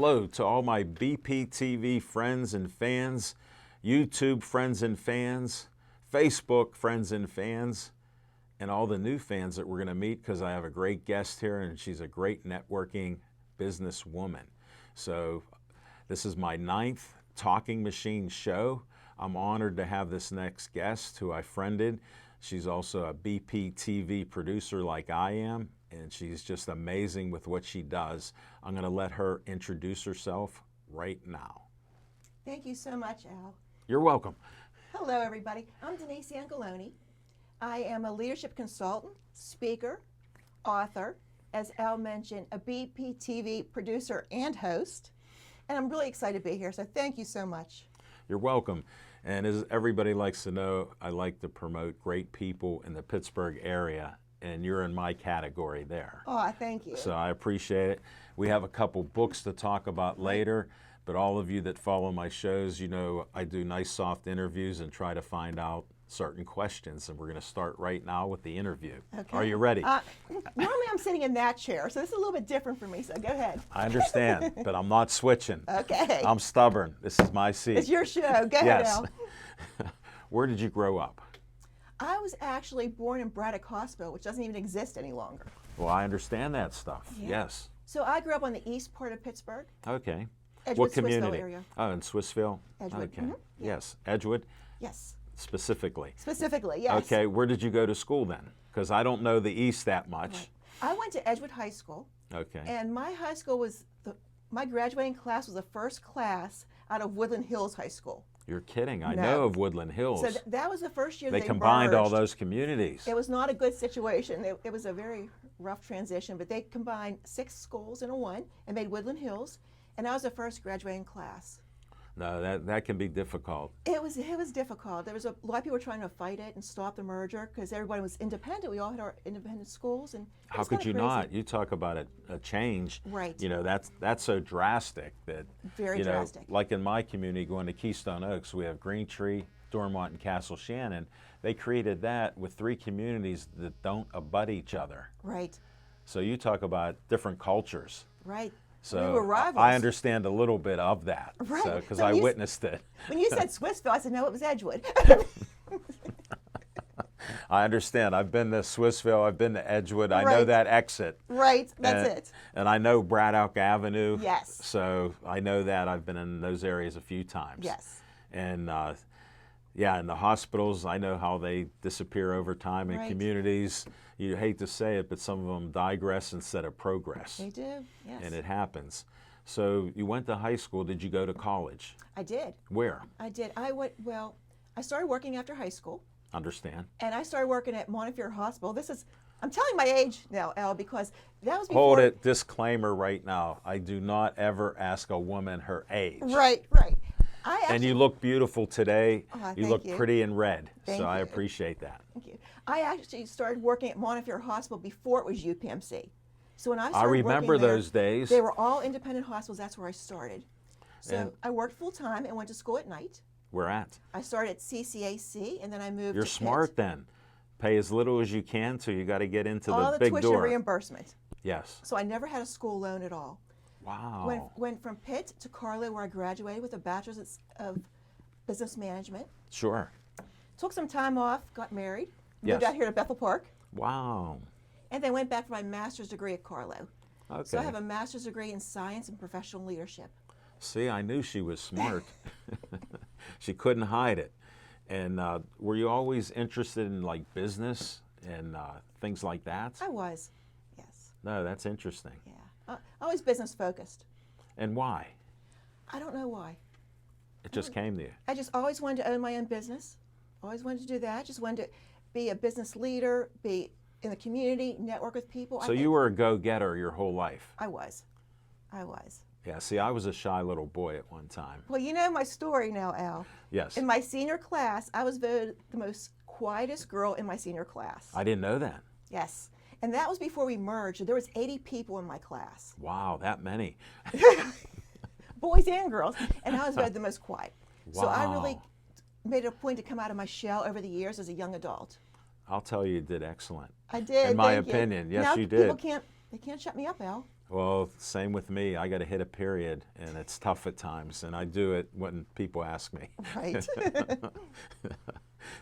Hello to all my BPTV friends and fans, YouTube friends and fans, Facebook friends and fans, and all the new fans that we're going to meet because I have a great guest here and she's a great networking businesswoman. So this is my 9th Talking Machine show. I'm honored to have this next guest who I friended. She's also a BPTV producer like I am, and she's just amazing with what she does. I'm going to let her introduce herself right now. Thank you so much, Al. You're welcome. Hello, everybody. I'm Denise Angeloni. I am a leadership consultant, speaker, author, as Al mentioned, a BPTV producer and host, and I'm really excited to be here, so thank you so much. You're welcome. And as everybody likes to know, I like to promote great people in the Pittsburgh area, and you're in my category there. Oh, thank you. So I appreciate it. We have a couple books to talk about later, but all of you that follow my shows, you know I do nice soft interviews and try to find out certain questions, and we're going to start right now with the interview. Okay. Are you ready? Normally I'm sitting in that chair, so this is a little bit different for me, so go ahead. I understand, but I'm not switching. Okay. I'm stubborn. This is my seat. It's your show. Go ahead, Yes. Al. Where did you grow up? I was actually born in Braddock Hospital, which doesn't even exist any longer. Well, I understand that stuff. Yeah. Yes. So I grew up on the east part of Pittsburgh, Okay. Edgewood, What Swissville community? area. Oh, in Swissville? Edgewood. Okay. Mhm. Yeah. Yes. Edgewood Yes, specifically. specifically, yes. Okay. Where did you go to school then? Because I don't know the East that much. Right. I went to Edgewood High School. Okay. And my high school was, my graduating class was the first class out of Woodland Hills High School. You're kidding. I No. know of Woodland Hills. So that was the first year they they combined all merged. those communities. It was not a good situation. It was a very rough transition, but they combined 6 schools into one and made Woodland Hills, and I was the first graduating class. No, that can be difficult. It was difficult. There was a lot of people were trying to fight it and stop the merger because everybody was independent. We all had our independent schools, and it How was could kinda you crazy. not? You talk about a change. Right. You know, that's so drastic that, Very you know, drastic. like in my community going to Keystone Oaks, we have Green Tree, Dormont, and Castle Shannon. They created that with 3 communities that don't abut each other. Right, So you talk about different cultures. right. So we were rivals. I understand a little bit of that. Right. Because So I you s- witnessed it. When you said Swissville, I said, no, it was Edgewood. I understand. I've been to Swissville. I've been to Edgewood. I know Right. that exit. Right, that's and, it. And I know Braddock Avenue. Yes. So I know that. I've been in those areas a few times. Yes. And yeah, in the hospitals, I know how they disappear over time in Right. communities. You hate to say it, but some of them digress instead of progress. They do, yes. And it happens. So you went to high school. Did you go to college? I did. Where? I did. I started working after high school, Understand. and I started working at Montefiore Hospital. I'm telling my age now, Al, because that was before. Hold it. Disclaimer right now. I do not ever ask a woman her age. Right, right. And you look beautiful today. Oh, You thank look you. pretty in red. Thank so I you. appreciate that. Thank you. I actually started working at Montefiore Hospital before it was UPMC. So when I started remember working there, those days. They were all independent hospitals. That's where I started. So And- I worked full time and went to school at night. Where at? I started at CCAC, and then I moved You're to Pitt. smart then. Pay as little as you can till you got to get into All the the big tuition door. reimbursement. Yes. So I never had a school loan at all. Wow. Went from Pitt to Carlo, where I graduated with a bachelor's of business management. Sure. Took some time off, got married, Yes. moved out here to Bethel Park, Wow. and then went back for my master's degree at Carlo. Okay. So I have a master's degree in science and professional leadership. See, I knew she was smart. She couldn't hide it. And were you always interested in like business and things like that? I was, yes, No, that's interesting. yeah. Always business focused. And why? I don't know why. It just came to you. I just always wanted to own my own business. Always wanted to do that. Just wanted to be a business leader, be in the community, network with people. So you were a go-getter your whole life. I was. I was. Yeah, see, I was a shy little boy at one time. Well, you know my story now, Al. Yes. In my senior class, I was voted the most quietest girl in my senior class. I didn't know that. Yes. And that was before we merged. There was 80 people in my class, Wow, that many. boys and girls, and I was voted the most quiet. So I really Wow. made it a point to come out of my shell over the years as a young adult. I'll tell you did excellent. I did. In my thank you. opinion, yes, now, you did. People can't shut me up, Al. Well, same with me. I got to hit a period, and it's tough at times, and I do it when people ask me. Right.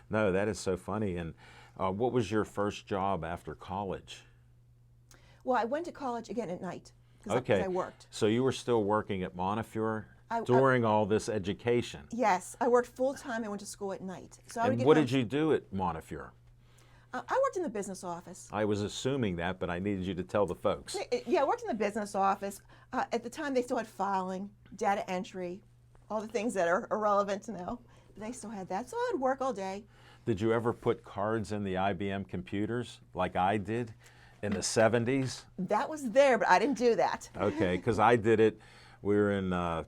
No, that is so funny. And what was your first job after college? Well, I went to college again at night because Okay. I worked. So you were still working at Montefiore I- during all this education. Yes, I worked full time and went to school at night. So I would And get what home- did you do at Montefiore? I worked in the business office. I was assuming that, but I needed you to tell the folks. Yeah, I worked in the business office. At the time, they still had filing, data entry, all the things that are irrelevant to now. But they still had that. So I would work all day. Did you ever put cards in the IBM computers like I did in the 70s? That was there, but I didn't do that. Okay, because I did it. We were in our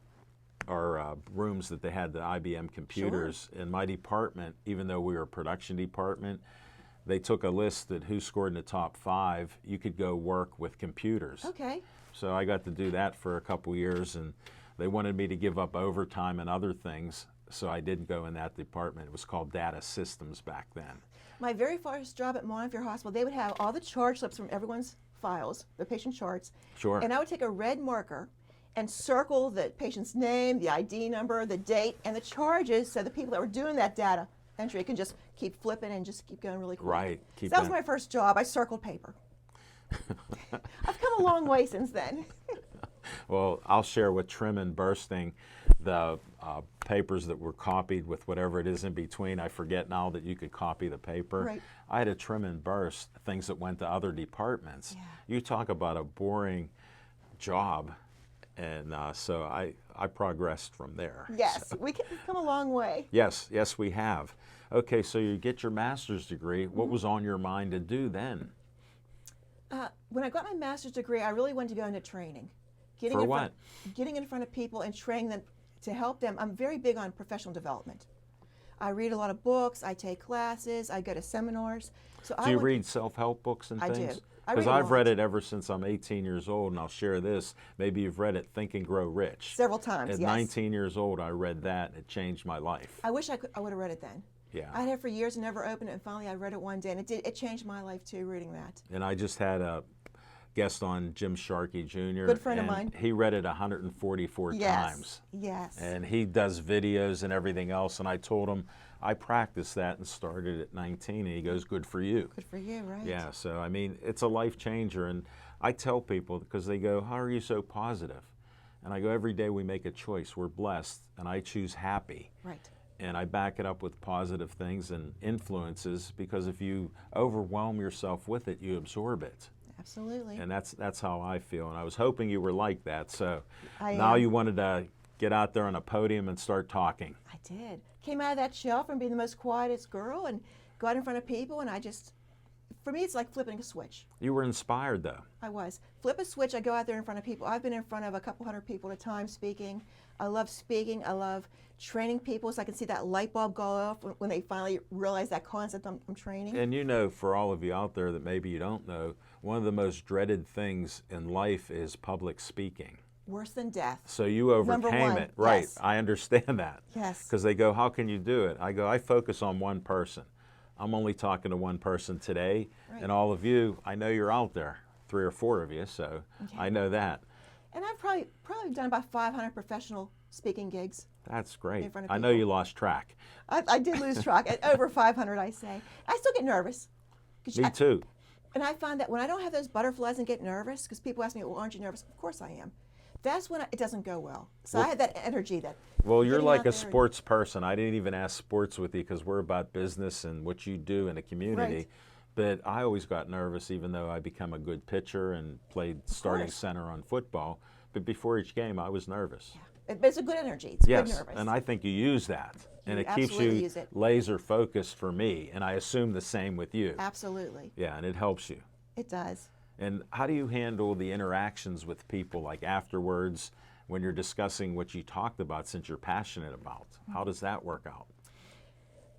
rooms that they had the IBM computers. In my department, even though we were a production department, they took a list that who scored in the top 5. You could go work with computers. Okay. So I got to do that for a couple years, and they wanted me to give up overtime and other things, so I didn't go in that department. It was called data systems back then. My very first job at Montefiore Hospital, they would have all the charge slips from everyone's files, the patient charts. Sure. And I would take a red marker and circle the patient's name, the ID number, the date, and the charges so the people that were doing that data entry can just keep flipping and just keep going really quick. Right. So that was my first job. I circled paper. I've come a long way since then. Well, I'll share with trim and bursting the papers that were copied with whatever it is in between. I forget now that you could copy the paper. Right. I had to trim and burst things that went to other departments. Yeah. You talk about a boring job, and so I progressed from there. Yes, So- we've come a long way. yes, we have. Okay, so you get your master's degree. What was on your mind to do then? When I got my master's degree, I really wanted to go into training. For in what? Front, getting in front of people and training them to help them. I'm very big on professional development. I read a lot of books. I take classes. I go to seminars. So Do you read self-help books and I do. things? I Because read a I've read lot. it ever since I'm 18 years old, and I'll share this. Maybe you've read it, Think and Grow Rich. several times. At Yes. 19 years old, I read that, and it changed my life. I wish I would have read it then. Yeah. I had it for years and never opened it, and finally I read it one day, and it changed my life too. Reading that. And I just had a guest on, Jim Sharkey Jr. Good friend of and mine. He read it 144 times. Yes. And he does videos and everything else, and I told him I practiced that and started at 19, and he goes, good for you. Good for you, right? Yeah, so I mean, it's a life changer, and I tell people, because they go, how are you so positive? And I go, every day we make a choice. We're blessed, and I choose happy. Right. And I back it up with positive things and influences, because if you overwhelm yourself with it, you absorb it. Absolutely. And that's how I feel, and I was hoping you were like that. So I now am. you wanted to get out there on a podium and start talking. I did. Came out of that shell from being the most quietest girl and go out in front of people, and for me, it's like flipping a switch. You were inspired, though. I was. Flip a switch, I go out there in front of people. I've been in front of a couple hundred people at a time speaking. I love speaking. I love training people so I can see that light bulb go off when they finally realize that concept I'm training. And you know, for all of you out there that maybe you don't know, one of the most dreaded things in life is public speaking. Worse than death. So you overcame one, it. Right. yes. I understand that. Yes. Because they go, how can you do it? I go, I focus on one person. I'm only talking to one person today. Right. And all of you, I know you're out there, 3 or 4 of you, so I know that. And I've probably done about 500 professional speaking gigs. That's great. In front of I know people. you lost track. I did lose track at over 500, I say. I still get nervous. 'Cause Me too. And I find that when I don't have those butterflies and get nervous, because people ask me, well, aren't you nervous? Of course I am. That's when it doesn't go well. So I had that energy that. Well, you're getting like out a there and- sports person. I didn't even ask sports with you because we're about business and what you do in the community. Right. But I always got nervous, even though I become a good pitcher and played starting course. center on football. But before each game, I was nervous. But it's a good energy. It's Yes, good nervous. and I think you use that, and You it keeps absolutely you use it. laser focused for me, and I assume the same with you. Absolutely. Yeah, and it helps you. It does. And how do you handle the interactions with people, like afterwards, when you're discussing what you talked about, since you're passionate about? How does that work out?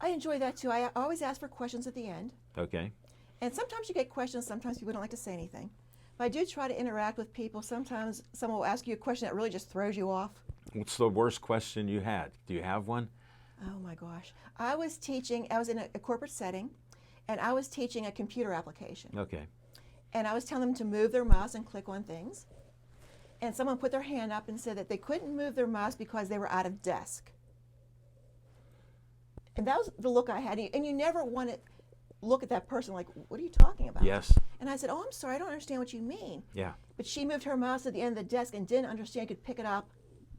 I enjoy that too. I always ask for questions at the end. Okay. And sometimes you get questions, sometimes people don't like to say anything. But I do try to interact with people. Sometimes someone will ask you a question that really just throws you off. What's the worst question you had? Do you have one? Oh my gosh. I was in a corporate setting, and I was teaching a computer application. Okay. And I was telling them to move their mouse and click on things. and someone put their hand up and said that they couldn't move their mouse because they were out of desk. And that was the look I had. And you never want to look at that person like, what are you talking about? Yes. And I said, oh, I'm sorry, I don't understand what you mean. Yeah. But she moved her mouse at the end of the desk and didn't understand you could pick it up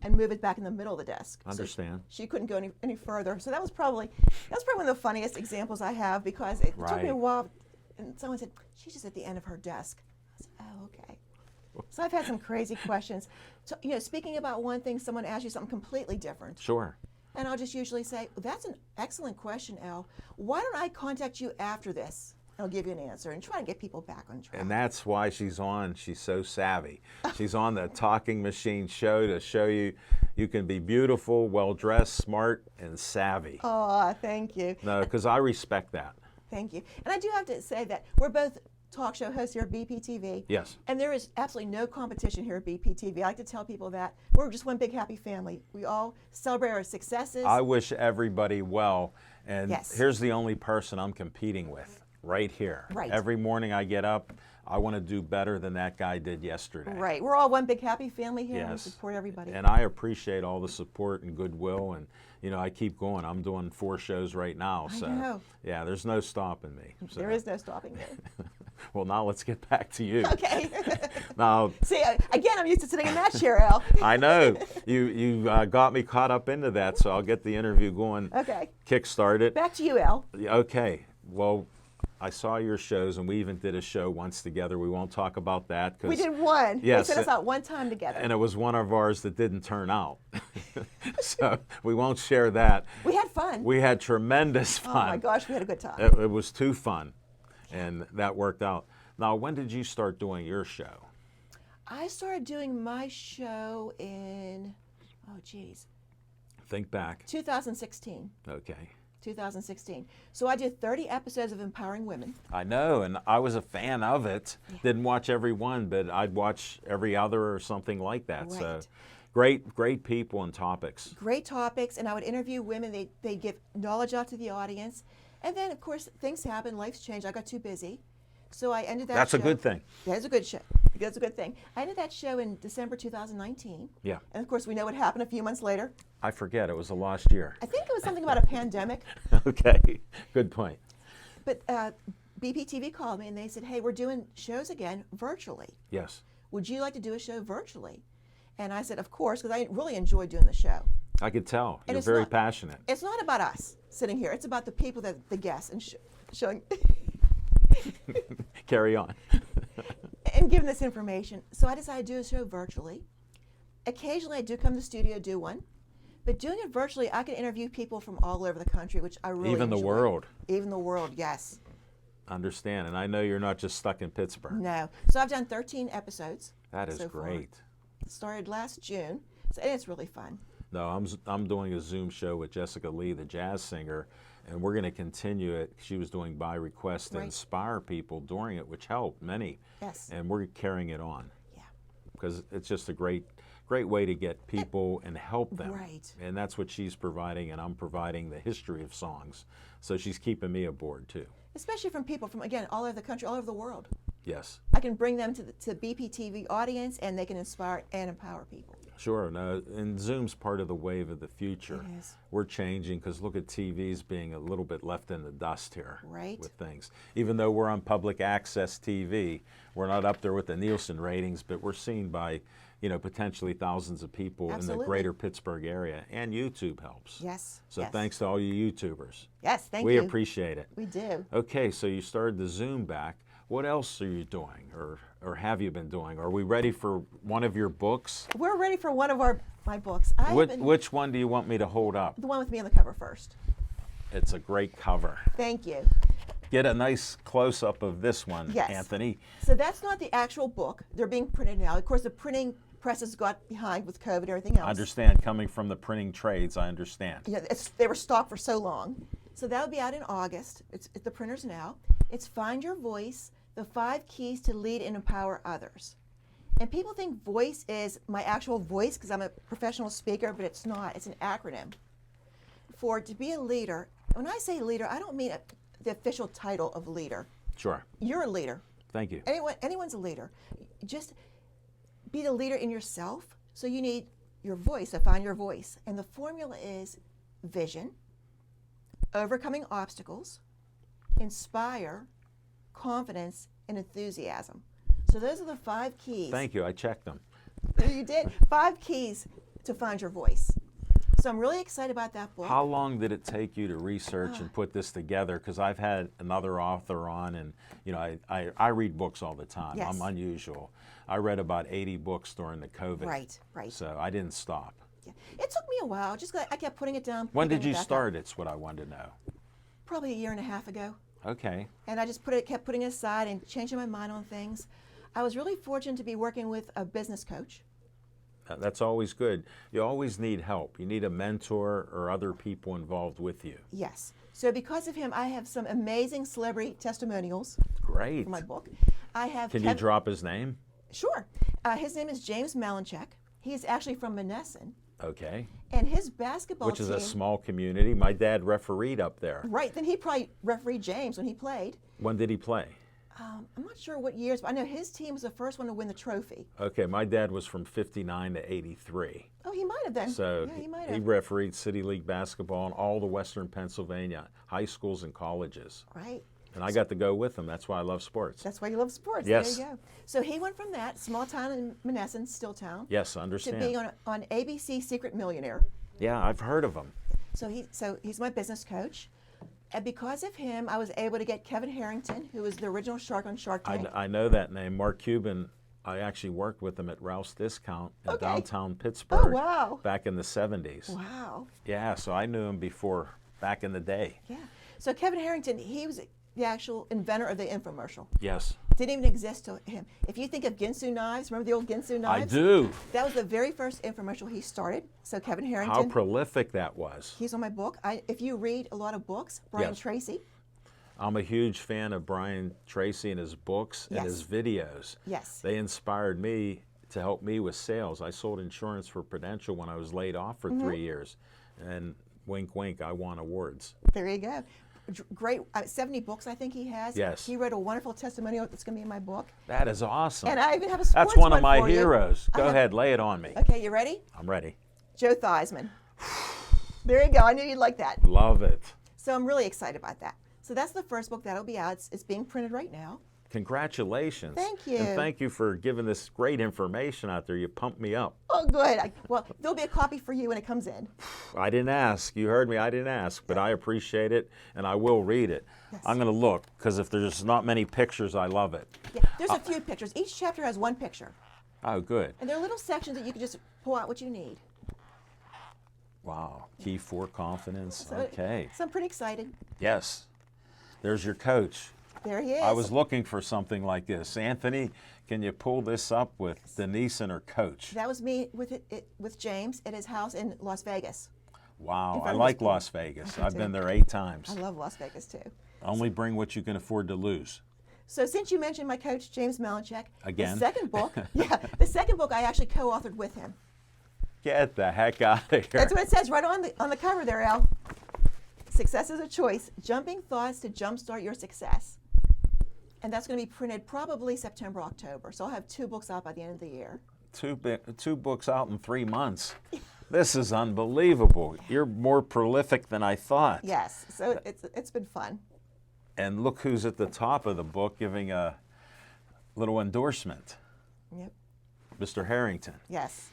and move it back in the middle of the desk. Understand. So she couldn't go any further. So that was probably one of the funniest examples I have, because it took me a while. And someone said, she's just at the end of her desk. I said, oh, okay. So I've had some crazy questions. So, speaking about one thing, someone asks you something completely different. Sure. And I'll just usually say, well, that's an excellent question, Elle. Why don't I contact you after this? I'll give you an answer and try to get people back on track. And that's why she's on. She's so savvy. She's on the Talking Machine show to show you can be beautiful, well-dressed, smart, and savvy. Oh, thank you. No, because I respect that. Thank you. And I do have to say that we're both talk show hosts here at BPTV. Yes. And there is absolutely no competition here at BPTV. I like to tell people that we're just one big happy family. We all celebrate our successes. I wish everybody well. And Yes. here's the only person I'm competing with right here. Right. Every morning I get up, I want to do better than that guy did yesterday. Right. We're all one big happy family here, and we Yes. support everybody. And I appreciate all the support and goodwill, and I keep going. I'm doing 4 shows right now, I so know. yeah, there's no stopping me. So. There is no stopping you. Well, now let's get back to you. Okay. Now, See, again, I'm used to sitting in that chair, Elle. I know you got me caught up into that, so I'll get the interview going. Okay. Kickstart it. Back to you, Elle. Okay. Well, I saw your shows, and we even did a show once together. We won't talk about that. We did one. Yes. They sent us out one time together. And it was one of ours that didn't turn out. So we won't share that. We had fun. We had tremendous Oh fun. my gosh, we had a good time. It was too fun, and that worked out. Now, when did you start doing your show? I started doing my show in, oh geez, Think back. 2016. Okay. 2016. So I did 30 episodes of Empowering Women. I know, and I was a fan of it. Yeah. Didn't watch every one, but I'd watch every other or something like that. So Right. great people and topics. Great topics, and I would interview women. They give knowledge out to the audience. And then, of course, things happen. Life's changed. I got too busy. So I ended that That's show. a good thing. That is a good show. That's a good thing. I ended that show in December 2019. Yeah. And, of course, we know what happened a few months later. I forget. It was the last year. I think it was something about a pandemic. Okay. Good point. But BPTV called me, and they said, hey, we're doing shows again virtually. Yes. Would you like to do a show virtually? And I said, of course, because I really enjoy doing the show. I could tell. And You're it's very not- passionate. It's not about us sitting here. It's about the people, the guests, and showing Carry on. and giving this information. So I decided to do a show virtually. Occasionally, I do come to the studio, do one. But doing it virtually, I can interview people from all over the country, which I really Even the enjoy. world. Even the world, yes. Understand. And I know you're not just stuck in Pittsburgh. No. So I've done 13 episodes. That is so far. great. Started last June, and it's really fun. No, I'm doing a Zoom show with Jessica Lee, the jazz singer, and we're going to continue it. She was doing by request to Right. inspire people during it, which helped many. Yes. And we're carrying it on Yeah. because it's just a great way to get people and help them. Right. And that's what she's providing, and I'm providing the history of songs. So she's keeping me aboard too. Especially from people from, again, all over the country, all over the world. Yes. I can bring them to the BPTV audience, and they can inspire and empower people. Sure. No, and Zoom's part of the wave of the future. It is. We're changing because look at TV's being a little bit left in the dust here Right. with things. Even though we're on public access TV, we're not up there with the Nielsen ratings, but we're seen by, potentially thousands of people in Absolutely. the greater Pittsburgh area, and YouTube helps. Yes. So yes. thanks to all you YouTubers. Yes, thank We you. appreciate it. We do. Okay, so you started the Zoom back. What else are you doing, or have you been doing? Are we ready for one of your books? We're ready for one of my books. Which one do you want me to hold up? The one with me on the cover first. It's a great cover. Thank you. Get a nice close-up of this one, Yes. Anthony. So that's not the actual book. They're being printed now. Of course, the printing presses got behind with COVID and everything else. I understand, coming from the printing trades, I understand. They were stocked for so long. So that'll be out in August. It's at the printers now. It's Find Your Voice, the 5 Keys to Lead and Empower Others. And people think voice is my actual voice because I'm a professional speaker, but it's not. It's an acronym. To be a leader, when I say leader, I don't mean the official title of leader. Sure. You're a leader. Thank you. Anyone's a leader. Just be the leader in yourself. So you need your voice, to find your voice. And the formula is vision, overcoming obstacles, inspire, confidence, and enthusiasm. So those are the 5 keys. Thank you. I checked them. You did. 5 keys to find your voice. So I'm really excited about that book. How long did it take you to research and put this together? Because I've had another author on, and you know, I read books all the time. Yes. I'm unusual. I read about 80 books during the COVID. Right, right. So I didn't stop. Yeah. It took me a while. Just I kept putting it down. When picking did it you back up. start? It's what I wanted to know. Probably a year and a half ago. Okay. And I just kept putting it aside and changing my mind on things. I was really fortunate to be working with a business coach. That's always good. You always need help. You need a mentor or other people involved with you. Yes. So because of him, I have some amazing celebrity testimonials Great. for my book. I have. Can you drop his name? Sure. His name is James Malinchak. He's actually from Monessen. Okay. And his basketball Which is team. a small community. My dad refereed up there. Right. Then he probably refereed James when he played. When did he play? I'm not sure what years, but I know his team was the first one to win the trophy. Okay, my dad was from 59 to 83. Oh, he might have been. So yeah, he might he have. refereed City League basketball in all the Western Pennsylvania high schools and colleges. Right. And I got to go with him. That's why I love sports. That's why you love sports. Yes. There you go. So he went from that small town in Monessen, Stilltown, Yes, I to understand. being on ABC Secret Millionaire. Yeah, I've heard of him. So he's my business coach. And because of him, I was able to get Kevin Harrington, who was the original shark on Shark Tank. I know that name. Mark Cuban, I actually worked with him at Ralph's Discount in Okay. downtown Pittsburgh wow. back in the 70s. Wow. Yeah, so I knew him before, back in the day. Yeah. So Kevin Harrington, he was the actual inventor of the infomercial. Yes, Didn't even exist to him. If you think of Ginsu knives, remember the old Ginsu knives? I do. That was the very first infomercial he started. So Kevin How Harrington, prolific that was. he's on my book. If you read a lot of books, Brian Yes. Tracy. I'm a huge fan of Brian Tracy and his books and Yes. his videos. Yes. They inspired me to help me with sales. I sold insurance for Prudential when I was laid off for 3 years. And wink, wink, I won awards. There you go. Great, 70 books I think he has. Yes. He wrote a wonderful testimonial that's going to be in my book. That is awesome. And I even have a sports That's one of my for you. heroes. I Go have- ahead, lay it on me. Okay, you ready? I'm ready. Joe Theismann. There you go. I knew you'd like that. Love it. So I'm really excited about that. So that's the first book that'll be out. It's being printed right now. Congratulations. Thank you. And thank you for giving this great information out there. You pumped me up. Oh, good. Well, there'll be a copy for you when it comes in. I didn't ask. You heard me. I didn't ask, but I appreciate it, and I will read it. Yes. I'm going to look, because if there's not many pictures, I love it. Yeah, there's a few pictures. Each chapter has one picture. Oh, good. And there are little sections that you can just pull out what you need. Wow. Key for confidence. So, Okay. So I'm pretty excited. Yes. There's your coach. There he is. I was looking for something like this. Anthony, can you pull this up with Denise and her coach? That was me with James at his house in Las Vegas. Wow. front I of like his pool. Las Vegas. I do I've too. been there 8 times. I love Las Vegas too. Only bring what you can afford to lose. So since you mentioned my coach, James Malinchak, Again? the second book, the second book I actually co-authored with him. Get the heck out of here. That's what it says right on the cover there, Al. Success is a choice. Jumping thoughts to jumpstart your success. And that's going to be printed probably September, October. So I'll have 2 books out by the end of the year. Two books out in 3 months. This is unbelievable. You're more prolific than I thought. Yes. So it's been fun. And look who's at the top of the book giving a little endorsement. Yep. Mr. Harrington. Yes.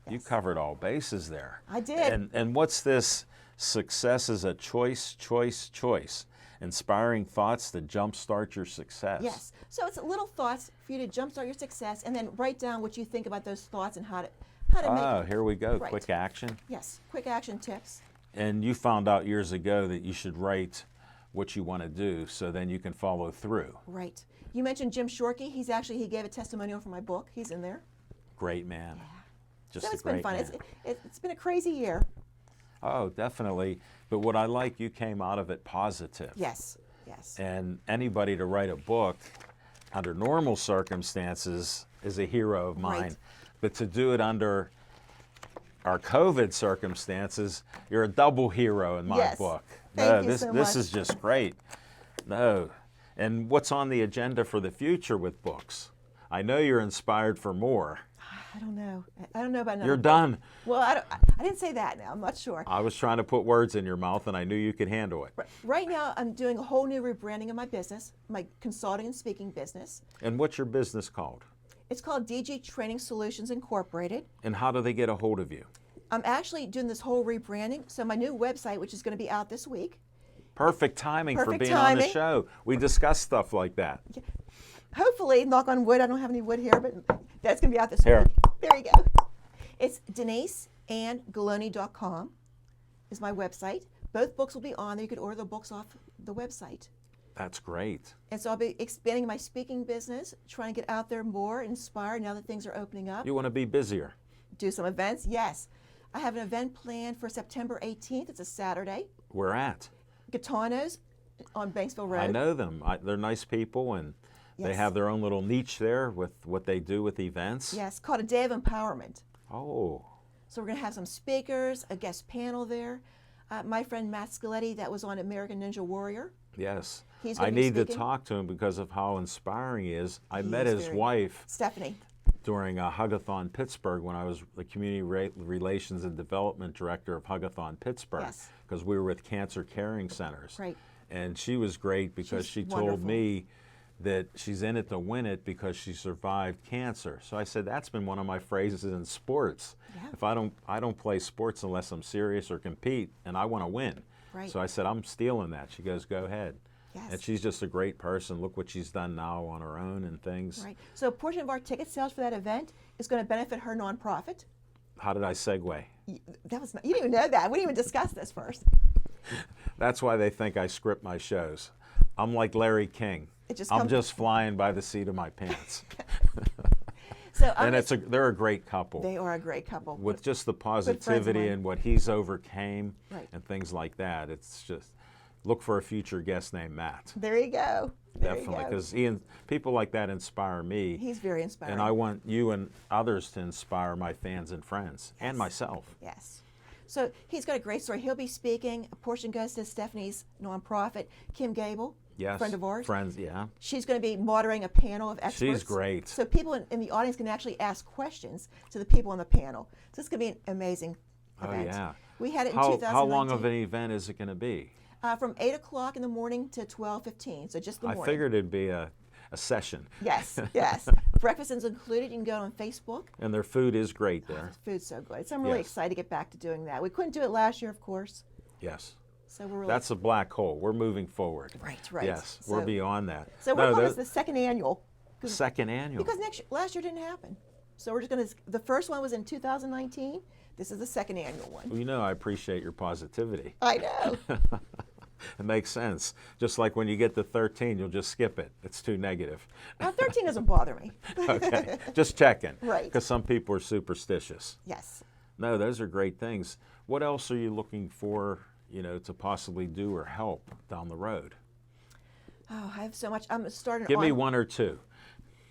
You covered all bases there. I did. And what's this? Success is a choice, choice, choice. Inspiring thoughts to jumpstart your success. Yes. So it's little thoughts for you to jumpstart your success, and then write down what you think about those thoughts and how to Oh, make. here we go. Right. Quick action. Yes. Quick action tips. And you found out years ago that you should write what you want to do so then you can follow through. Right. You mentioned Jim Shorkey. He gave a testimonial for my book. He's in there. Great man. Just So a it's been great fun. man. It's been a crazy year. Oh, definitely. But what I like, you came out of it positive. Yes. Yes. And anybody to write a book under normal circumstances is a hero of mine. Right. But to do it under our COVID circumstances, you're a double hero in my Yes. book. Thank you this so this much. is just great. No. And what's on the agenda for the future with books? I know you're inspired for more. I don't know. I don't know about another. You're done. Well, I didn't say that now. I'm not sure. I was trying to put words in your mouth, and I knew you could handle it. Right now, I'm doing a whole new rebranding of my business, my consulting and speaking business. And what's your business called? It's called DG Training Solutions Incorporated. And how do they get a hold of you? I'm actually doing this whole rebranding. So my new website, which is going to be out this week. Perfect timing for Perfect being on the timing. show. We discuss stuff like that. Hopefully, knock on wood, I don't have any wood here, but that's going to be out this Here. week. There you go. It's DeniseAnnGaloni.com is my website. Both books will be on there. You could order the books off the website. That's great. And so I'll be expanding my speaking business, trying to get out there more, inspire now that things are opening up. You want to be busier. Do some events, yes. I have an event planned for September 18th. It's a Saturday. Where at? Gitanos on Banksville Road. I know them. They're nice people, and they Yes. have their own little niche there with what they do with events. Yes, called a Day of Empowerment. Oh, So we're going to have some speakers, a guest panel there. My friend Matt Scaletti, that was on American Ninja Warrior. yes. He's I gonna be need to speaking. talk to him because of how inspiring he is. I He met is his very- wife Stephanie. during a Hugathon Pittsburgh when I was the Community Relations and Development Director of Hugathon Pittsburgh, Yes. because we were with Cancer Caring Centers. Right. And she was great because She's she told wonderful. me that she's in it to win it because she survived cancer. So I said, that's been one of my phrases in sports. Yeah. If I don't play sports unless I'm serious or compete, and I want to win. Right. So I said, I'm stealing that. She goes, go ahead. Yes. And she's just a great person. Look what she's done now on her own and things. Right. So a portion of our ticket sales for that event is going to benefit her nonprofit. How did I segue? You didn't even know that. We didn't even discuss this first. That's why they think I script my shows. I'm like Larry King. It just I'm comes- just flying by the seat of my pants. So And they're a great couple. they are a great couple. With just the friends of positivity mine. and what he's overcame Right. and things like that. It's just, look for a future guest named Matt. There you go. There you Definitely, go. because people like that inspire me. He's very inspiring. And I want you and others to inspire my fans and friends and myself. Yes. So he's got a great story. He'll be speaking. A portion goes to Stephanie's nonprofit, Kim Gable, Yes. friend of ours. Friends, yeah. She's going to be moderating a panel of experts. She's great. So people in the audience can actually ask questions to the people on the panel. So it's going to be an amazing Oh, event. yeah. We had it in How 2019. long of an event is it going to be? From 8 o'clock in the morning to 12:15. So just the I morning. figured it'd be a session. Yes, yes. Breakfast is included. You can go on Facebook. And their food is great there. Food's so good. So I'm really Yes. excited to get back to doing that. We couldn't do it last year, of course. Yes. So we're really That's a black hole. We're moving forward. right, right. Yes, we're So- beyond that. So we're No, calling this the second annual. second annual. Because last year didn't happen. So we're just going to, the first one was in 2019. This is the second annual one. Well, you know, I appreciate your positivity. I know. It makes sense. Just like when you get to 13, you'll just skip it. It's too negative. Now 13 doesn't bother me. Okay, just checking. Right. Because some people are superstitious. Yes. No, those are great things. What else are you looking for, to possibly do or help down the road? Oh, I have so much. I'm starting Give me one or two.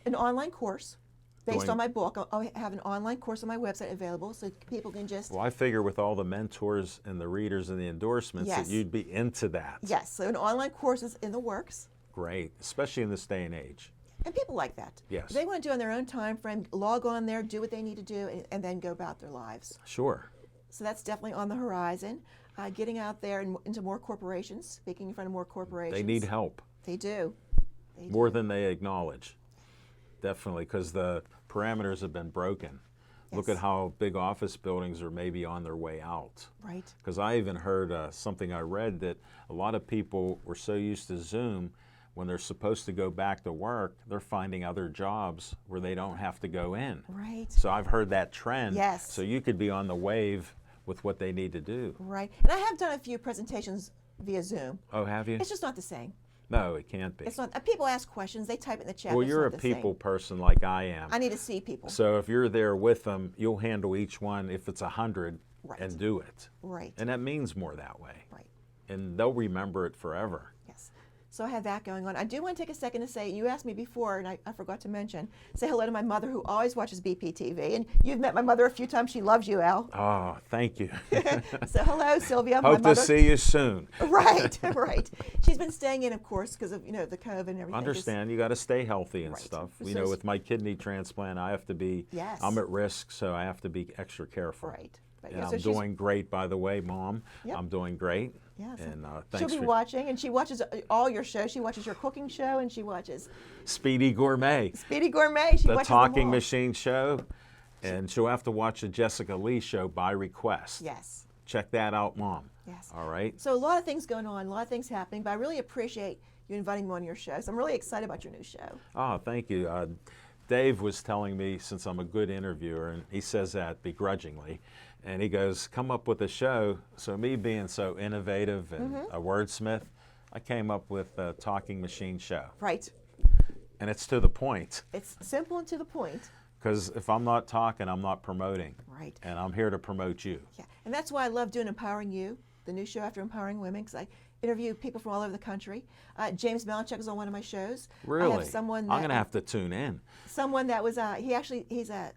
an online course based Doing- on my book. I'll have an online course on my website available so people can just, Well, I figure with all the mentors and the readers and the endorsements Yes. that you'd be into that. yes, so an online course is in the works. Great, especially in this day and age. And people like that. Yes. They want to do it on their own time frame, log on there, do what they need to do, and then go about their lives. Sure. So that's definitely on the horizon. Getting out there and into more corporations, speaking in front of more corporations. They need help They do. more than they acknowledge. Definitely, because the parameters have been broken. Look Yes. at how big office buildings are maybe on their way out. Right. Because I even heard something I read that a lot of people were so used to Zoom, when they're supposed to go back to work, they're finding other jobs where they don't have to go in. Right. So I've heard that trend. Yes. So you could be on the wave with what they need to do. Right. And I have done a few presentations via Zoom. Oh, have you? It's just not the same. No, it can't be. It's not. People ask questions. They type it in the chat. Well, but it's you're a not the same. people person like I am. I need to see people. So if you're there with them, you'll handle each one if it's 100 Right. and do it. Right. And that means more that way. Right. And they'll remember it forever. Yes. So I have that going on. I do want to take a second to say, you asked me before, and I forgot to mention, say hello to my mother who always watches BPTV. And you've met my mother a few times. She loves you, Al. Oh, thank you. So hello, Sylvia. Hope to see you soon. Right, right. She's been staying in, of course, because of the COVID and everything. Understand, you got to stay healthy and Right. stuff. So You know, with my kidney transplant, I have to be, Yes. I'm at risk, so I have to be extra careful. Right. But, And yeah, I'm so she's- doing great, by the way, Mom. Yep. I'm doing great. Yes. And She'll thanks be for watching, and she watches all your shows. She watches your cooking show, and she watches Speedy Gourmet, Speedy Gourmet. She the watches them Talking all. Machine show. And she'll have to watch the Jessica Lee show by request. Yes. Check that out, Mom. Yes. All right. So a lot of things going on, a lot of things happening, but I really appreciate you inviting me on your show. So I'm really excited about your new show. Oh, thank you. Dave was telling me, since I'm a good interviewer, and he says that begrudgingly, and he goes, come up with a show. So me being so innovative and a wordsmith, I came up with a Talking Machine show. Right. And it's to the point, It's simple and to the point. because if I'm not talking, I'm not promoting. Right. And I'm here to promote you. Yeah. And that's why I love doing Empowering You, the new show after Empowering Women, because I interview people from all over the country. James Malinchuk is on one of my shows. Really? I have someone that, I'm going to have to tune in. someone that was he's a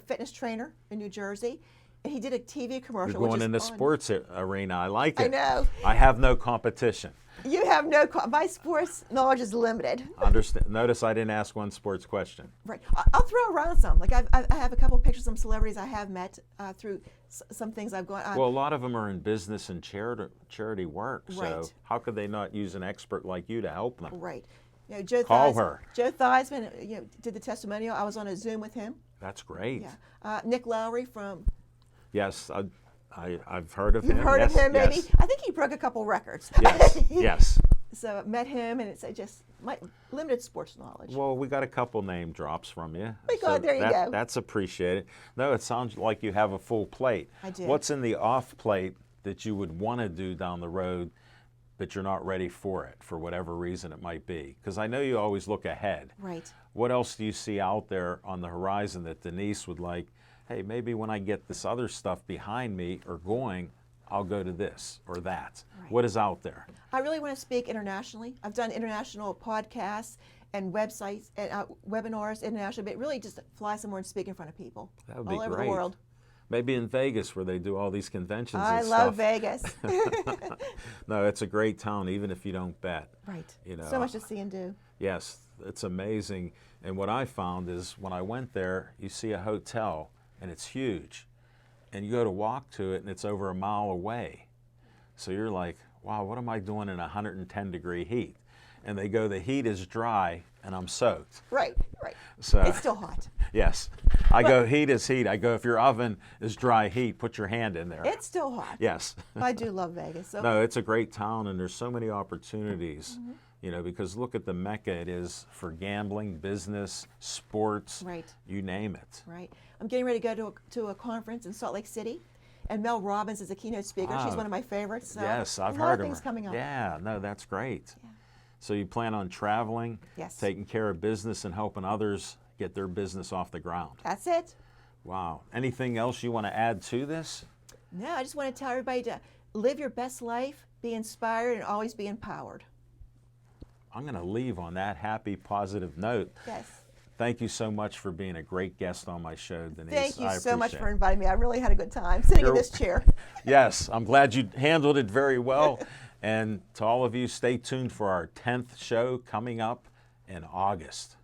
fitness trainer in New Jersey, and he did a TV commercial. You're which going is in the on- sports arena. I like it. I know. I have no competition. You have no. My sports knowledge is limited. Understand? Notice I didn't ask one sports question. Right. I'll throw around some. Like I have a couple pictures of some celebrities I have met through some things I've gone. Well, a lot of them are in business and charity work. So Right. how could they not use an expert like you to help them? Right. Joe Call Theismann, her. Joe Theismann, did the testimonial. I was on a Zoom with him. That's great. Yeah. Nick Lowry from. Yes, I've heard of You've him. heard yes, of him, maybe? yes. I think he broke a couple records. Yes, yes. So I met him, and it's just my limited sports knowledge. Well, we got a couple name drops from you. My God, there you go. That's appreciated. No, it sounds like you have a full plate. I do. What's in the off plate that you would want to do down the road, but you're not ready for it for whatever reason it might be? Because I know you always look ahead. Right. What else do you see out there on the horizon that Denise would like, hey, maybe when I get this other stuff behind me or going, I'll go to this or that? Right. What is out there? I really want to speak internationally. I've done international podcasts and websites and webinars internationally, but really just fly somewhere and speak in front of people That would be all over great. the world. Maybe in Vegas where they do all these conventions I and love stuff. Vegas. No, it's a great town, even if you don't bet. Right. You know, So much to see and do. Yes, it's amazing. And what I found is when I went there, you see a hotel and it's huge. And you go to walk to it and it's over a mile away. So you're like, wow, what am I doing in 110-degree heat? And they go, the heat is dry and I'm soaked. Right, right. So It's still hot. yes. I go, heat is heat. I go, if your oven is dry heat, put your hand in there. It's still hot. Yes. I do love Vegas. So No, it's a great town, and there's so many opportunities, Mm-hmm. you know, because look at the mecca it is for gambling, business, sports, Right. you name it. right. I'm getting ready to go to a conference in Salt Lake City, and Mel Robbins is a keynote speaker. She's Oh. one of my favorites. So Yes, I've a lot heard of of things her. coming up. Yeah, no, that's great. Yeah. So you plan on traveling, Yes. taking care of business, and helping others get their business off the ground. That's it. Wow. Anything else you want to add to this? No, I just want to tell everybody to live your best life, be inspired, and always be empowered. I'm going to leave on that happy, positive note. Yes. Thank you so much for being a great guest on my show, Denise. Thank you I so much appreciate for it. inviting me. I really had a good time sitting in You're- this chair. Yes, I'm glad you handled it very well. And to all of you, stay tuned for our 10th show coming up in August.